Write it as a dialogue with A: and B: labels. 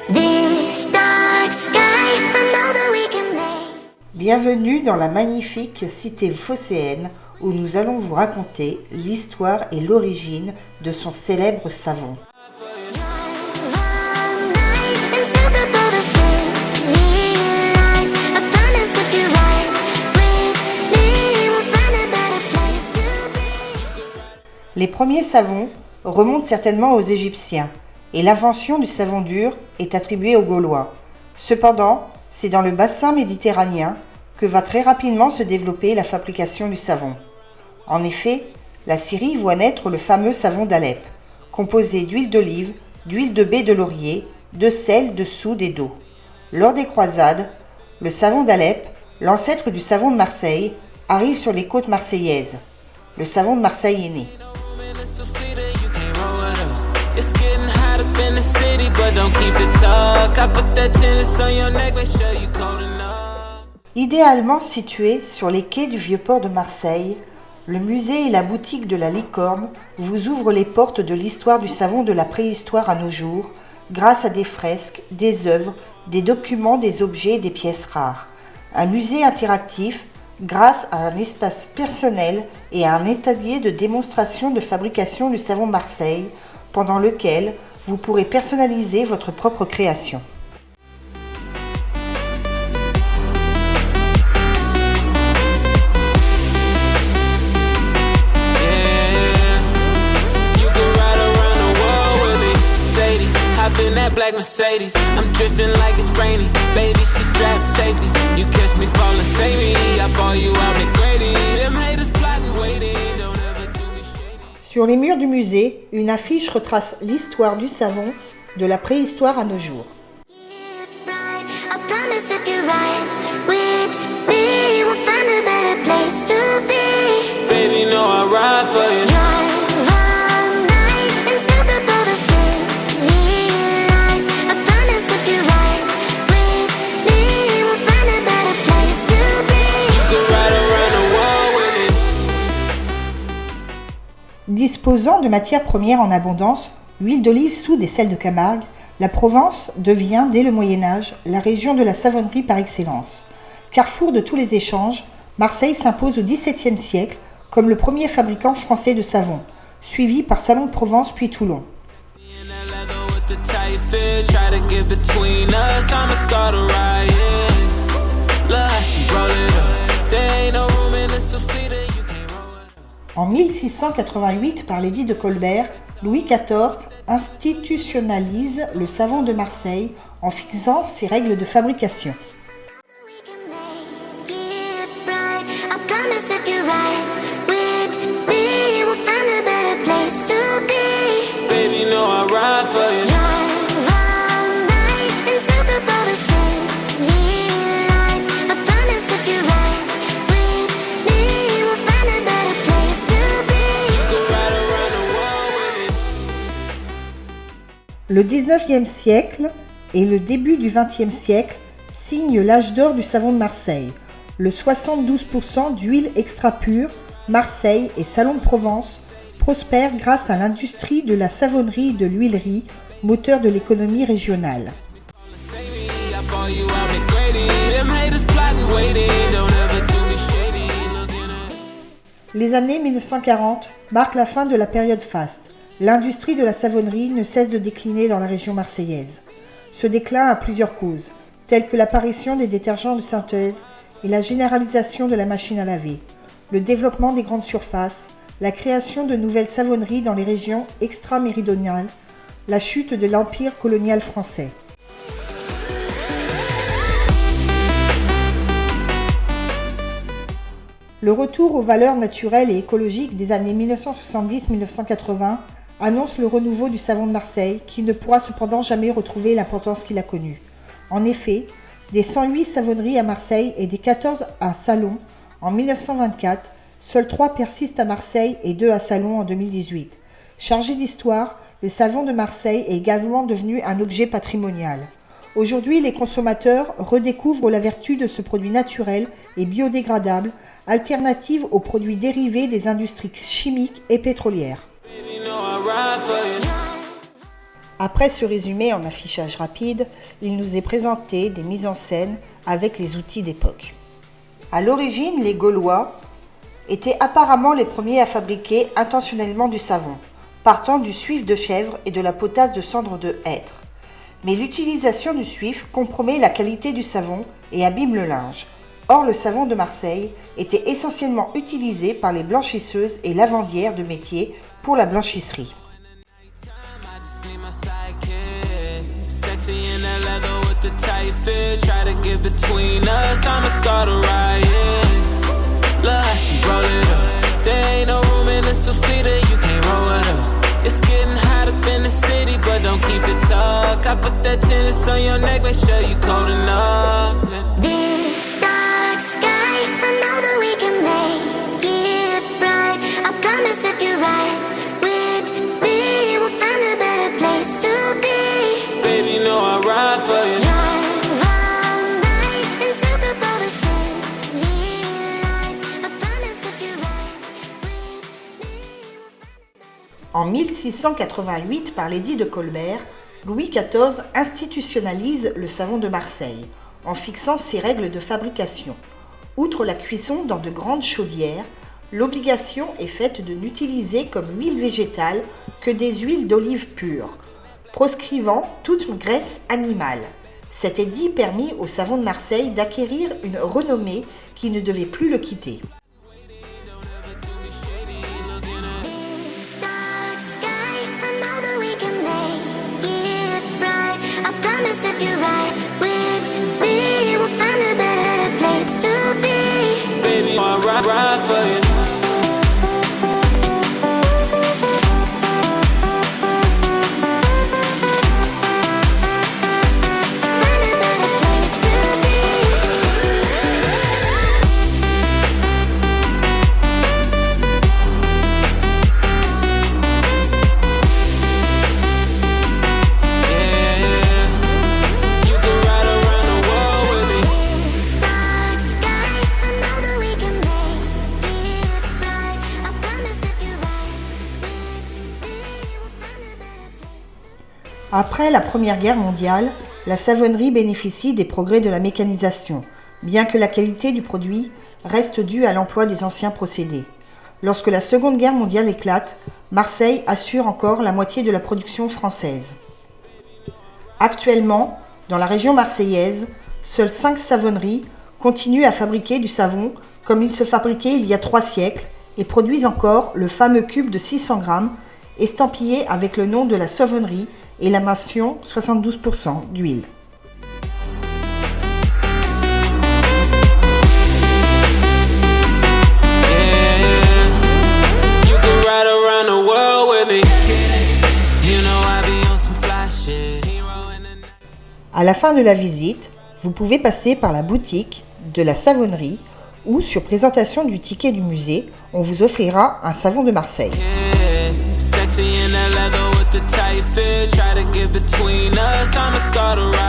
A: this dark sky. I know that we can make.
B: Bienvenue dans la magnifique cité phocéenne où nous allons vous raconter l'histoire et l'origine de son célèbre savon. Les premiers savons remontent certainement aux Égyptiens et l'invention du savon dur est attribuée aux Gaulois. Cependant, c'est dans le bassin méditerranéen que va très rapidement se développer la fabrication du savon. En effet, la Syrie voit naître le fameux savon d'Alep, composé d'huile d'olive, d'huile de baie de laurier, de sel, de soude et d'eau. Lors des croisades, le savon d'Alep, l'ancêtre du savon de Marseille, arrive sur les côtes marseillaises. Le savon de Marseille est né. Idéalement situé sur les quais du Vieux-Port de Marseille, le musée et la boutique de la Licorne vous ouvrent les portes de l'histoire du savon de la préhistoire à nos jours, grâce à des fresques, des œuvres, des documents, des objets et des pièces rares. Un musée interactif grâce à un espace personnel et à un atelier de démonstration de fabrication du savon Marseille, pendant lequel vous pourrez personnaliser votre propre création.
C: In that black Mercedes, I'm drifting like it's rainy. Baby, she strapped safety. You catch me falling, save me. I ball you out McGrady. Them haters plotting, waiting. Don't ever do me shady.
B: Sur les murs du musée, une affiche retrace l'histoire du savon de la préhistoire à nos jours.
A: I promise if you ride with me, we'll find a better place to be.
C: Baby, know I ride for you.
A: Drive all night and silk about the city lights. I promise if you ride with me, we'll find a better place to be.
C: You can ride around the world with me.
B: Disposant de matières premières en abondance, huile d'olive, soude et sel de Camargue, la Provence devient, dès le Moyen-Âge, la région de la savonnerie par excellence. Carrefour de tous les échanges, Marseille s'impose au XVIIe siècle comme le premier fabricant français de savon, suivi par Salon de Provence puis Toulon.
C: In that leather with the tight fit, try to get between us, I'ma start a riot. Look how she roll it up. There ain't no room in this two-seater, you can't roll it up.
B: En 1688, par l'édit de Colbert, Louis XIV institutionnalise le savon de Marseille en fixant ses règles de fabrication.
A: We can make it right. I promise if you ride with me, we'll find a better place to be.
C: Baby, know I ride for you.
A: Drive all night and silk about the city lights. I promise if you ride with me, we'll find a better place to be.
C: You can ride around the world with me.
B: Le XIXe siècle et le début du XXe siècle signent l'âge d'or du savon de Marseille. Le 72% d'huile extra pure, Marseille et Salon de Provence prospèrent grâce à l'industrie de la savonnerie et de l'huilerie, moteur de l'économie régionale.
C: Save me, I ball you out McGrady. Them haters plotting, waiting. Don't ever do me shady. Looking at.
B: Les années 1940 marquent la fin de la période faste. L'industrie de la savonnerie ne cesse de décliner dans la région marseillaise. Ce déclin a plusieurs causes, telles que l'apparition des détergents de synthèse et la généralisation de la machine à laver, le développement des grandes surfaces, la création de nouvelles savonneries dans les régions extra-méridionales, la chute de l'empire colonial français. Le retour aux valeurs naturelles et écologiques des années 1970-1980 annonce le renouveau du savon de Marseille qui ne pourra cependant jamais retrouver l'importance qu'il a connue. En effet, des 108 savonneries à Marseille et des 14 à Salon en 1924, seuls 3 persistent à Marseille et 2 à Salon en 2018. Chargé d'histoire, le savon de Marseille est également devenu un objet patrimonial. Aujourd'hui, les consommateurs redécouvrent la vertu de ce produit naturel et biodégradable, alternative aux produits dérivés des industries chimiques et pétrolières. Après ce résumé en affichage rapide, il nous est présenté des mises en scène avec les outils d'époque. À l'origine, les Gaulois étaient apparemment les premiers à fabriquer intentionnellement du savon, partant du suif de chèvre et de la potasse de cendre de hêtre. Mais l'utilisation du suif compromet la qualité du savon et abîme le linge. Or, le savon de Marseille était essentiellement utilisé par les blanchisseuses et lavandières de métier pour la blanchisserie.
C: Sexy in that leather with the tight fit. Try to get between us, I'ma start a riot. Look how she roll it up. There ain't no room in this two-seater, you can't roll it up. It's getting hot up in the city, but don't keep it tucked. I put that tennis on your neck, make sure you cold enough.
A: This dark sky, I know that we can make it bright. I promise if you're right with me, we'll find a better place to be.
C: Baby, know I ride for you.
A: Drive all night and soak up all the city lights. I promise if you're right with me, we'll find a better.
B: En 1688, par l'édit de Colbert, Louis XIV institutionnalise le savon de Marseille en fixant ses règles de fabrication. Outre la cuisson dans de grandes chaudières, l'obligation est faite de n'utiliser comme huile végétale que des huiles d'olive pures, proscrivant toute graisse animale. Cet édit permit au savon de Marseille d'acquérir une renommée qui ne devait plus le quitter.
A: This dark sky, I know that we can make it bright. I promise if you're right with me, we'll find a better place to be.
C: Baby, I ride for you.
A: Find a better place to be.
C: Yeah, you can ride around the world with me.
A: This dark sky, I know that we can make it bright. I promise if you're right with me, we'll find a better place.
B: Après la Première Guerre mondiale, la savonnerie bénéficie des progrès de la mécanisation, bien que la qualité du produit reste due à l'emploi des anciens procédés. Lorsque la Seconde Guerre mondiale éclate, Marseille assure encore la moitié de la production française. Actuellement, dans la région marseillaise, seules 5 savonneries continuent à fabriquer du savon comme il se fabriquait il y a 3 siècles et produisent encore le fameux cube de 600 grammes estampillé avec le nom de la savonnerie et la mention 72% d'huile.
C: Yeah, you can ride around the world with me. You know I be on some fly shit. Hero in the
B: À la fin de la visite, vous pouvez passer par la boutique de la savonnerie ou sur présentation du ticket du musée, on vous offrira un savon de Marseille.
C: yeah. Sexy in that leather with the tight fit. Try to get between us, I'ma start a riot.